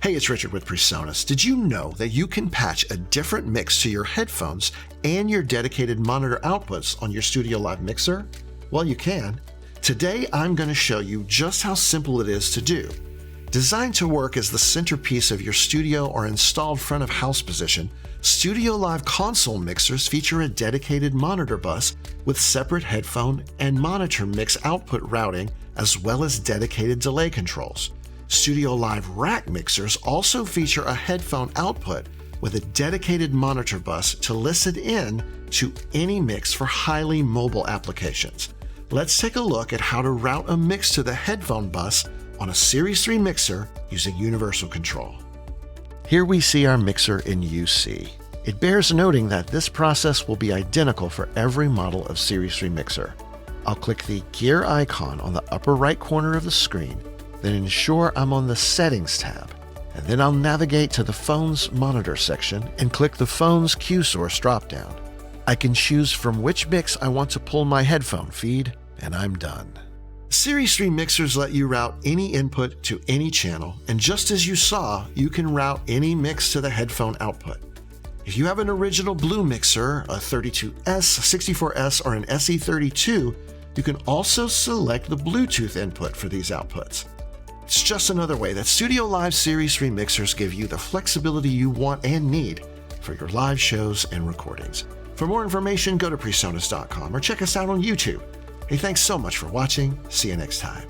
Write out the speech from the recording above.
Hey, it's Richard with PreSonus. Did you know that you can patch a different mix to your headphones and your dedicated monitor outputs on your StudioLive mixer? Well, you can. Today, I'm going to show you just how simple it is to do. Designed to work as the centerpiece of your studio or installed front of house position, StudioLive console mixers feature a dedicated monitor bus with separate headphone and monitor mix output routing, as well as dedicated delay controls. StudioLive rack mixers also feature a headphone output with a dedicated monitor bus to listen in to any mix for highly mobile applications. Let's take a look at how to route a mix to the headphone bus on a Series 3 mixer using universal control. Here we see our mixer in UC. It bears noting that this process will be identical for every model of Series 3 mixer. I'll click the gear icon on the upper right corner of the screen, then ensure I'm on the Settings tab, and then I'll navigate to the Phones Monitor section and click the Phones Cue Source dropdown. I can choose from which mix I want to pull my headphone feed, and I'm done. Series 3 mixers let you route any input to any channel, and just as you saw, you can route any mix to the headphone output. If you have an original Blue mixer, a 32S, 64S, or an SE32, you can also select the Bluetooth input for these outputs. It's just another way that StudioLive Series 3 mixers give you the flexibility you want and need for your live shows and recordings. For more information, go to PreSonus.com or check us out on YouTube. Hey, thanks so much for watching. See you next time.